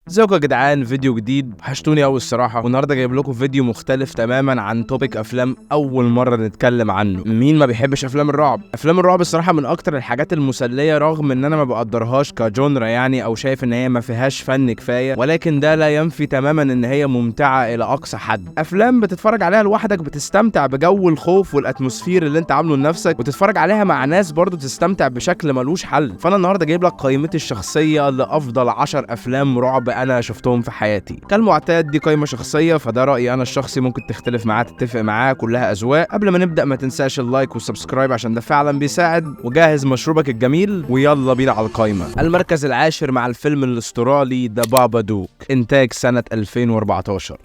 ازيكم يا جدعان؟ فيديو جديد، وحشتوني قوي الصراحه. والنهارده جايب لكم فيديو مختلف تماما عن توبيك افلام اول مره نتكلم عنه. مين ما بيحبش افلام الرعب؟ افلام الرعب الصراحه من اكتر الحاجات المسليه، رغم ان انا ما بقدرهاش كجونرا يعني، او شايف ان هي ما فيهاش فن كفايه، ولكن ده لا ينفي تماما ان هي ممتعه الى اقصى حد. افلام بتتفرج عليها لوحدك بتستمتع بجو الخوف والاتموسفير اللي انت عامله لنفسك، وتتفرج عليها مع ناس برضو تستمتع بشكل ملوش حل. فانا النهارده جايب لك قائمتي الشخصيه لافضل 10 افلام رعب انا شفتهم في حياتي. كالمعتاد دي قائمه شخصيه، فده رايي انا الشخصي، ممكن تختلف معاه تتفق معاه، كلها اذواق. قبل ما نبدا ما تنساش اللايك والسبسكرايب عشان ده فعلا بيساعد، وجهز مشروبك الجميل ويلا بينا على القائمه. المركز العاشر مع الفيلم الاسترالي ذا بابادوك، انتاج سنه 2014.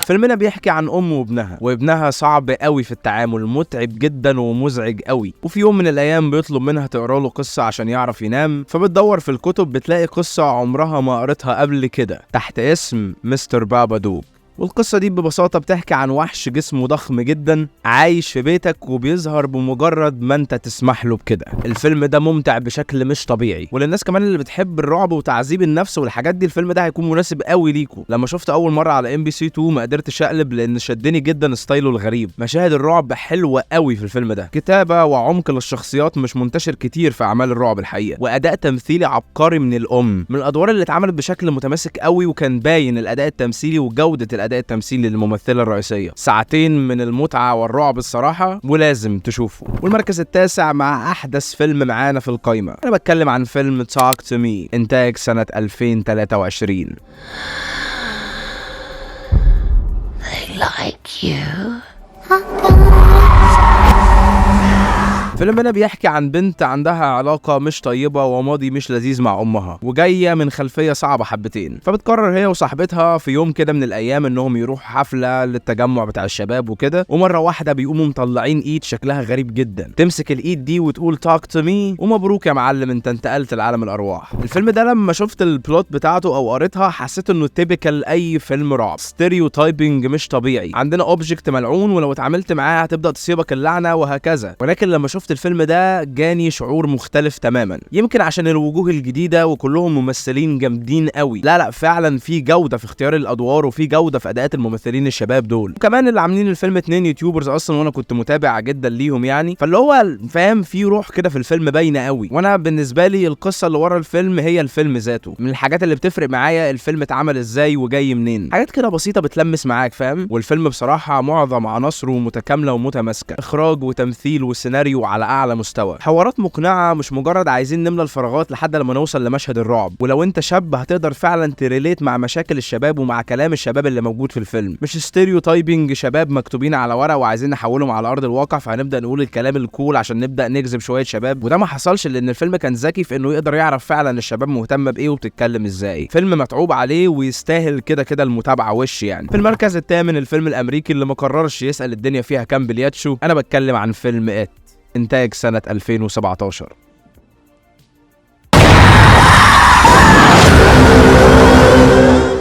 فيلمنا بيحكي عن ام وابنها صعب قوي في التعامل، متعب جدا ومزعج قوي. وفي يوم من الايام بيطلب منها تقرا له قصه عشان يعرف ينام، فبتدور في الكتب بتلاقي قصه عمرها ما قرتها قبل كده تحت اسم مستر بابادوك. والقصة دي ببساطة بتحكي عن وحش جسمه ضخم جدا عايش في بيتك وبيظهر بمجرد ما انت تسمح له بكده. الفيلم ده ممتع بشكل مش طبيعي، وللناس كمان اللي بتحب الرعب وتعذيب النفس والحاجات دي الفيلم ده هيكون مناسب قوي ليكم. لما شفت اول مرة على MBC2 ما قدرتش اقلب، لان شدني جدا ستايله الغريب. مشاهد الرعب حلوة قوي في الفيلم ده، كتابة وعمق للشخصيات مش منتشر كتير في اعمال الرعب الحقيقة، واداء تمثيلي عبقري من الام، من الادوار اللي اتعملت بشكل متماسك قوي، وكان باين الاداء التمثيلي وجودة الاداء التمثيلي للممثله الرئيسيه. ساعتين من المتعه والرعب الصراحه، ولازم تشوفه. والمركز التاسع مع احدث فيلم معانا في القائمه، انا بتكلم عن فيلم Talk to Me، انتاج سنه 2023. They like you. فيلمنا بيحكي عن بنت عندها علاقة مش طيبة وماضي مش لذيذ مع أمها، وجاية من خلفية صعبة حبتين. فبتقرر هي وصاحبتها في يوم كده من الأيام إنهم يروحوا حفلة للتجمع بتاع الشباب وكده، ومرة واحدة بيقوموا مطلعين إيد شكلها غريب جدا، تمسك الإيد دي وتقول Talk to me، ومبروك يا معلم أنت انتقلت لعالم الأرواح. الفيلم ده لما شفت البلوت بتاعته أو قريتها حسيت إنه تيبيكال أي فيلم رعب، ستيريوتايبنج مش طبيعي. عندنا أوبجكت ملعون ولو اتعاملت معاه هتبدأ تصيبك اللعنة وهكذا. ولكن لما شفت الفيلم ده جاني شعور مختلف تماما، يمكن عشان الوجوه الجديده وكلهم ممثلين جامدين قوي. لا فعلا في جوده في اختيار الادوار، وفي جوده في اداءات الممثلين الشباب دول. وكمان اللي عاملين الفيلم 2 يوتيوبرز اصلا، وانا كنت متابع جدا ليهم يعني، فاللي هو فاهم في روح كده في الفيلم باينه قوي. وانا بالنسبه لي القصه اللي ورا الفيلم هي الفيلم ذاته، من الحاجات اللي بتفرق معايا الفيلم اتعمل ازاي وجاي منين، حاجات كده بسيطه بتلمس معاك فاهم. والفيلم بصراحه معظم عناصره متكامله ومتماسكه، اخراج وتمثيل وسيناريو على اعلى مستوى، حوارات مقنعه مش مجرد عايزين نملى الفراغات لحد لما نوصل لمشهد الرعب. ولو انت شاب هتقدر فعلا تريليت مع مشاكل الشباب ومع كلام الشباب اللي موجود في الفيلم، مش ستيريوتايبنج شباب مكتوبين على ورق وعايزين نحولهم على ارض الواقع فهنبدا نقول الكلام الكول عشان نبدا نجذب شويه شباب. وده ما حصلش، لان الفيلم كان ذكي في انه يقدر يعرف فعلا الشباب مهتمه بايه وبتتكلم ازاي. فيلم متعوب عليه ويستاهل كده المتابعه وش يعني. في المركز الثامن الفيلم الامريكي اللي ما قررش يسال الدنيا فيها كام بلياتشو، انا بتكلم عن فيلم إت، انتاج سنه 2017.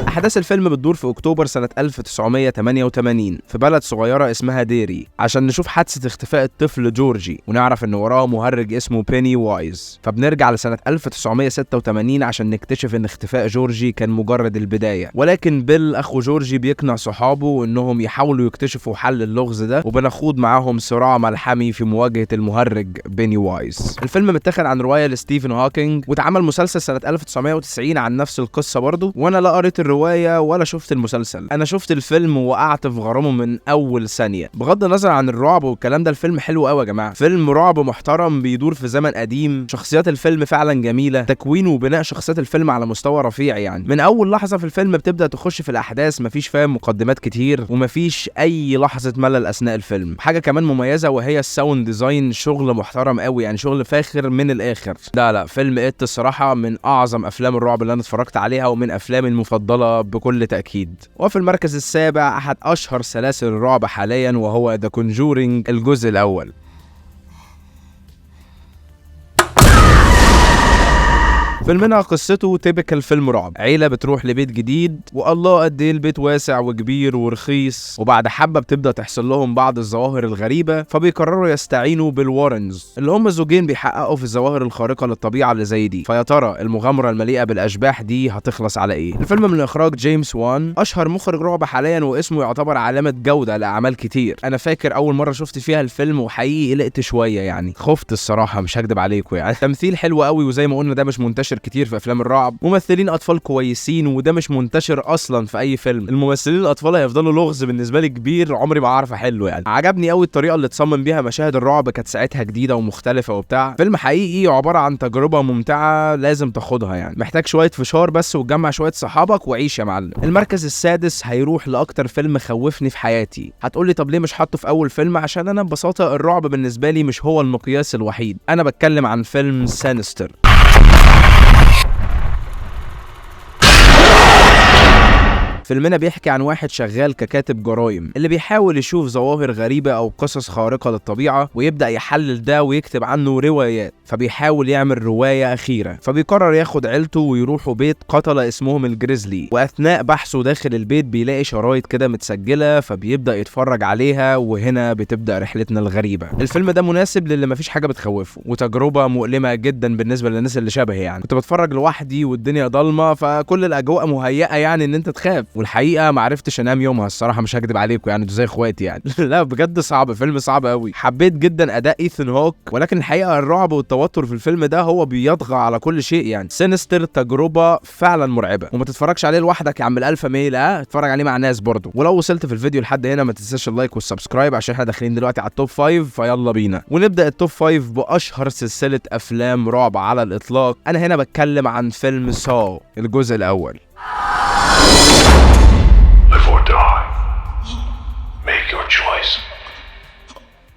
أحداث الفيلم بتدور في أكتوبر سنة 1988 في بلد صغيرة اسمها ديري، عشان نشوف حادثة اختفاء الطفل جورجي ونعرف إن وراه مهرج اسمه بيني وايز. فبنرجع لسنة 1986 عشان نكتشف إن اختفاء جورجي كان مجرد البداية، ولكن بيل أخو جورجي بيقنع صحابه إنهم يحاولوا يكتشفوا حل اللغز ده، وبنخوض معاهم صراع ملحمي في مواجهة المهرج بيني وايز. الفيلم متاخد عن رواية لستيفن هوكينج، واتعمل مسلسل سنة 1990 عن نفس القصة برضه. وأنا لا قريت الرواية ولا شفت المسلسل، انا شفت الفيلم وقعت في غرامه من اول ثانيه. بغض النظر عن الرعب والكلام ده، الفيلم حلو قوي يا جماعه، فيلم رعب محترم بيدور في زمن قديم، شخصيات الفيلم فعلا جميله، تكوين وبناء شخصيات الفيلم على مستوى رفيع يعني. من اول لحظه في الفيلم بتبدا تخش في الاحداث، مفيش فاهم مقدمات كتير، ومفيش اي لحظه ملل اثناء الفيلم. حاجه كمان مميزه وهي الساوند ديزاين، شغل محترم قوي يعني، شغل فاخر من الاخر. لا فيلم إت الصراحه من اعظم افلام الرعب اللي انا اتفرجت عليها، ومن افلامي المفضله بكل تأكيد. وفي المركز السابع أحد أشهر سلاسل الرعب حاليا، وهو The Conjuring الجزء الأول. فيلمنا قصته تيبيكال فيلم رعب. عيله بتروح لبيت جديد، والله قد ايه البيت واسع وكبير ورخيص، وبعد حبه بتبدا تحصل لهم بعض الظواهر الغريبه، فبيقرروا يستعينوا بالوارنز اللي هم زوجين بيحققوا في الظواهر الخارقه للطبيعه اللي زي دي. فيا ترى المغامره المليئه بالاشباح دي هتخلص على ايه؟ الفيلم من اخراج جيمس وان، اشهر مخرج رعب حاليا، واسمه يعتبر علامه جوده لاعمال كتير. انا فاكر اول مره شفت فيها الفيلم وحقيقي قلقت شويه، يعني خفت الصراحه، مش هكدب عليكم. يعني تمثيل حلو قوي، وزي ما قلنا ده مش منتشر كتير في افلام الرعب. ممثلين اطفال كويسين، وده مش منتشر اصلا في اي فيلم. الممثلين الاطفال هيفضلوا لغز بالنسبه لي كبير، عمري ما اعرف احله. يعني عجبني قوي الطريقه اللي تصمم بيها مشاهد الرعب، كانت ساعتها جديده ومختلفه وبتاع. فيلم حقيقي عباره عن تجربه ممتعه لازم تاخدها، يعني محتاج شويه فشار بس وتجمع شويه صحابك وعيش يا معلم. المركز السادس هيروح لاكتر فيلم خوفني في حياتي. هتقولي طب ليه مش حاطه في اول فيلم؟ عشان انا ببساطه الرعب بالنسبه لي مش هو المقياس الوحيد. انا بتكلم عن فيلم سينستر. فيلمنا بيحكي عن واحد شغال ككاتب جرايم، اللي بيحاول يشوف ظواهر غريبة أو قصص خارقة للطبيعة ويبدأ يحلل ده ويكتب عنه روايات. فبيحاول يعمل رواية أخيرة، فبيقرر ياخد عيلته ويروحوا بيت قتلة اسمهم الجريزلي. وأثناء بحثه داخل البيت بيلاقي شرايط كده متسجلة، فبيبدأ يتفرج عليها، وهنا بتبدأ رحلتنا الغريبة. الفيلم ده مناسب للي مفيش حاجة بتخوفه، وتجربة مؤلمة جدا بالنسبة للناس اللي شبهي. يعني كنت بتفرج لوحدي والدنيا ضلمة، فكل الأجواء مهيئة يعني إن أنت تخاف، والحقيقه ما عرفتش انام يومها الصراحه، مش هكدب عليكم، يعني انتوا زي اخواتي يعني. لا بجد صعب، فيلم صعب قوي. حبيت جدا اداء ايثن هوك، ولكن الحقيقه الرعب والتوتر في الفيلم ده هو بيطغى على كل شيء. يعني سينستر تجربه فعلا مرعبه، وما تتفرجش عليه لوحدك يا عم الالفا ميل، اتفرج عليه مع ناس برضه. ولو وصلت في الفيديو لحد هنا ما تنساش اللايك والسبسكرايب، عشان احنا داخلين دلوقتي على التوب 5. فيلا بينا ونبدا التوب 5 باشهر سلسله افلام رعب على الاطلاق. انا هنا بتكلم عن فيلم ساو الجزء الاول.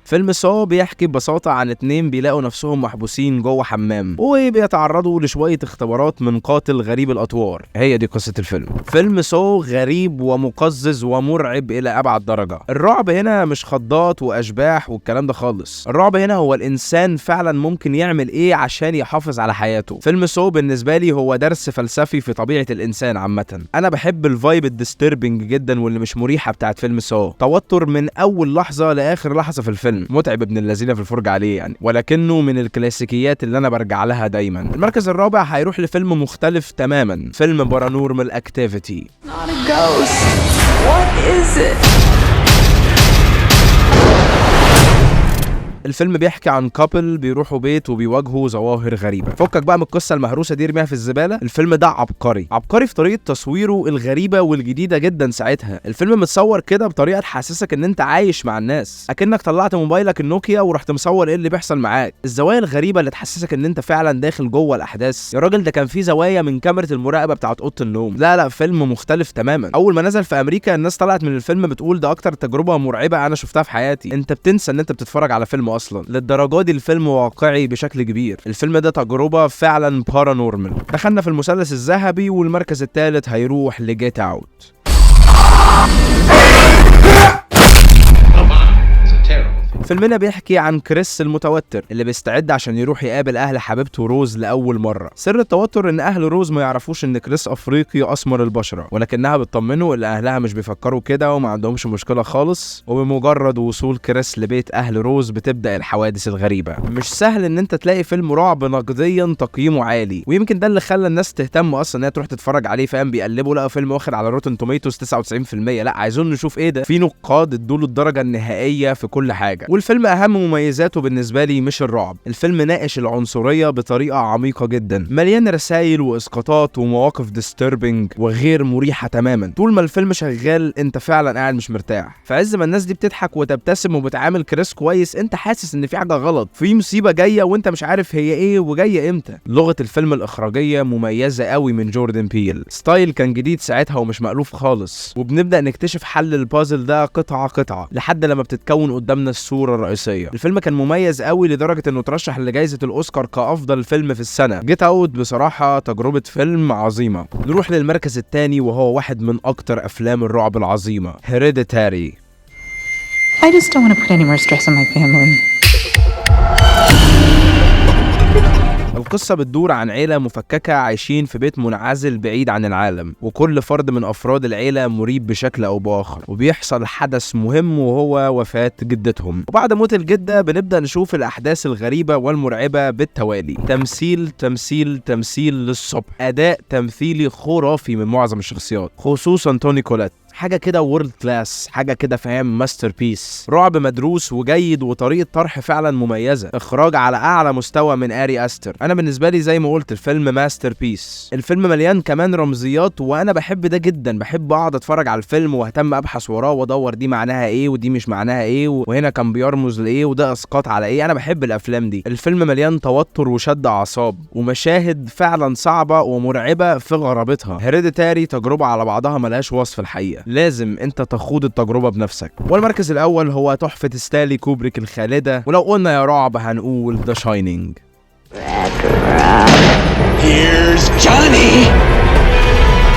فيلم ساو بيحكي ببساطة عن اتنين بيلاقوا نفسهم محبوسين جوه حمام، وبيتعرضوا لشوية اختبارات من قاتل غريب الأطوار. هي دي قصة الفيلم. فيلم ساو غريب ومقزز ومرعب إلى أبعد درجة. الرعب هنا مش خضات وأشباح والكلام ده خالص. الرعب هنا هو الإنسان فعلا ممكن يعمل إيه عشان يحافظ على حياته. فيلم ساو بالنسبة لي هو درس فلسفي في طبيعة الإنسان عامة. أنا بحب الفايب الديستربنج جدا واللي مش مريحة بتاعت فيلم ساو. توتر من أول لحظة لآخر لحظة في الفيلم، متعب ابن اللذينه في الفرجه عليه يعني، ولكنه من الكلاسيكيات اللي انا برجع لها دايما. المركز الرابع هيروح لفيلم مختلف تماما، فيلم بارانورمال اكتيفيتي. الفيلم بيحكي عن كابل بيروحوا بيت وبيواجهوا ظواهر غريبه. فكك بقى من القصه المهروسه دي، ارميها في الزباله. الفيلم ده عبقري، عبقري في طريقه تصويره الغريبه والجديده جدا. ساعتها الفيلم متصور كده بطريقه تحسسك ان انت عايش مع الناس، اكنك طلعت موبايلك النوكيا ورحت مصور ايه اللي بيحصل معاك. الزوايا الغريبه اللي تحسسك ان انت فعلا داخل جوه الاحداث. يا راجل ده كان في زوايا من كاميرا المراقبه بتاعت اوضه النوم. لا فيلم مختلف تماما. اول ما نزل في امريكا الناس طلعت من الفيلم بتقول ده اكتر تجربه مرعبه انا شفتها في حياتي. انت بتنسى ان انت بتتفرج على فيلم اصلا، للدرجه دي الفيلم واقعي بشكل كبير. الفيلم ده تجربه فعلا بارانورمال. دخلنا في المثلث الذهبي، والمركز الثالث هيروح لجيت اوت. فيلمنا بيحكي عن كريس المتوتر اللي بيستعد عشان يروح يقابل اهل حبيبته روز لاول مره. سر التوتر ان اهل روز ما يعرفوش ان كريس افريقي اسمر البشره، ولكنها بتطمنه ان اهلها مش بيفكروا كده وما عندهمش مشكله خالص. وبمجرد وصول كريس لبيت اهل روز بتبدا الحوادث الغريبه. مش سهل ان انت تلاقي فيلم رعب نقديا تقييمه عالي، ويمكن ده اللي خلى الناس تهتم اصلا انها تروح تتفرج عليه. فاهم؟ بيقلبوا لقوا فيلم واخد على روتن توميتوز 99%. لا عايزين نشوف ايه ده. في نقاد ادوا له الدرجه النهائيه في كل حاجه. والفيلم اهم مميزاته بالنسبه لي مش الرعب، الفيلم ناقش العنصريه بطريقه عميقه جدا، مليان رسائل واسقاطات ومواقف ديستربنج وغير مريحه تماما. طول ما الفيلم شغال انت فعلا قاعد مش مرتاح. في عز ما الناس دي بتضحك وتبتسم وبتعامل كريس كويس، انت حاسس ان في حاجه غلط، في مصيبه جايه وانت مش عارف هي ايه وجايه امتى. لغه الفيلم الاخراجيه مميزه قوي من جوردن بيل، ستايل كان جديد ساعتها ومش مألوف خالص. وبنبدا نكتشف حل البازل ده قطعه قطعه لحد لما بتتكون قدامنا الصوره الرئيسيه. الفيلم كان مميز قوي لدرجه انه ترشح لجائزه الاوسكار كافضل فيلم في السنه. جيت اوت بصراحه تجربه فيلم عظيمه. نروح للمركز الثاني وهو واحد من اكتر افلام الرعب العظيمه، هيريديتاري. I just don't want to put any more stress on my family. القصة بتدور عن عيلة مفككة عايشين في بيت منعزل بعيد عن العالم، وكل فرد من أفراد العيلة مريب بشكل أو بآخر، وبيحصل حدث مهم وهو وفاة جدتهم. وبعد موت الجدة بنبدأ نشوف الأحداث الغريبة والمرعبة بالتوالي. تمثيل تمثيل تمثيل للصبح، أداء تمثيلي خرافي من معظم الشخصيات خصوصا توني كوليت، حاجه كده وورلد كلاس، حاجه كده فاهم، ماستر بيس. رعب مدروس وجيد وطريقه طرح فعلا مميزه، اخراج على اعلى مستوى من اري استر. انا بالنسبه لي زي ما قلت الفيلم ماستر بيس. الفيلم مليان كمان رمزيات وانا بحب ده جدا، بحب اقعد اتفرج على الفيلم واهتم ابحث وراه وادور دي معناها ايه ودي مش معناها ايه، وهنا كان بيرمز لايه وده اسقاط على ايه. انا بحب الافلام دي. الفيلم مليان توتر وشد اعصاب ومشاهد فعلا صعبه ومرعبه في غرابتها. هيريديتاري تجربه على بعضها ملهاش وصف الحقيقه، لازم انت تخوض التجربة بنفسك. والمركز الاول هو تحفة ستانلي كوبريك الخالدة، ولو قلنا يا رعب هنقول ذا شاينينج. Here's Johnny.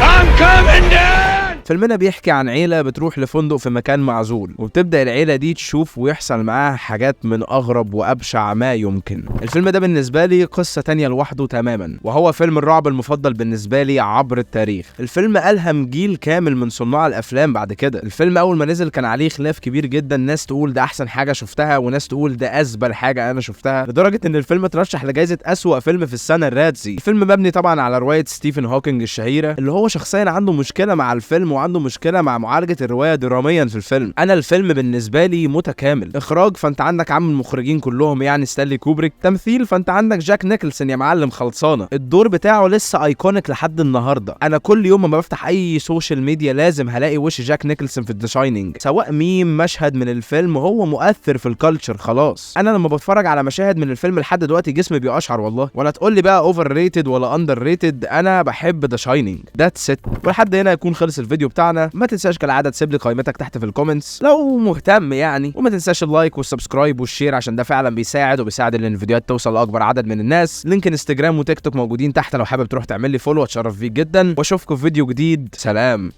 I'm coming down. فيلمنا بيحكي عن عيلة بتروح لفندق في مكان معزول، وبتبدأ العيلة دي تشوف ويحصل معاها حاجات من أغرب وأبشع ما يمكن. الفيلم ده بالنسبة لي قصة تانية لوحده تماما، وهو فيلم الرعب المفضل بالنسبة لي عبر التاريخ. الفيلم ألهم جيل كامل من صناع الأفلام بعد كده. الفيلم أول ما نزل كان عليه خلاف كبير جدا، ناس تقول ده أحسن حاجة شفتها وناس تقول ده أزبل حاجة أنا شفتها، لدرجة إن الفيلم اترشح لجائزة أسوأ فيلم في السنة الرادسي. الفيلم مبني طبعا على رواية ستيفن هوكينج الشهيرة، اللي هو شخصيا عنده مشكلة مع الفيلم وعنده مشكلة مع معالجة الرواية دراميا في الفيلم. انا الفيلم بالنسبة لي متكامل. اخراج فانت عندك عم المخرجين كلهم يعني ستانلي كوبريك. تمثيل فانت عندك جاك نيكلسون يا معلم خلصانة. الدور بتاعه لسه ايكونيك لحد النهاردة. انا كل يوم ما بفتح اي سوشيال ميديا لازم هلاقي وش جاك نيكلسون في ذا شاينينج، سواء ميم مشهد من الفيلم، هو مؤثر في الكالتشر خلاص. انا لما بتفرج على مشاهد من الفيلم لحد دلوقتي جسمي بيقشعر والله. ولا تقول لي بقى اوفر ريتد ولا اندر ريتد، انا بحب ذا شاينينج. ذاتس ات. ولحد هنا يكون خلص الفيديو بتاعنا. ما تنساش كالعاده تسيب لي قائمتك تحت في الكومنتس لو مهتم يعني، وما تنساش اللايك والسبسكرايب والشير عشان ده فعلا بيساعد ان الفيديوهات توصل لاكبر عدد من الناس. لينك انستجرام وتيك توك موجودين تحت لو حابب تروح تعمل لي فولو، اتشرف بيك جدا. واشوفكم في فيديو جديد. سلام.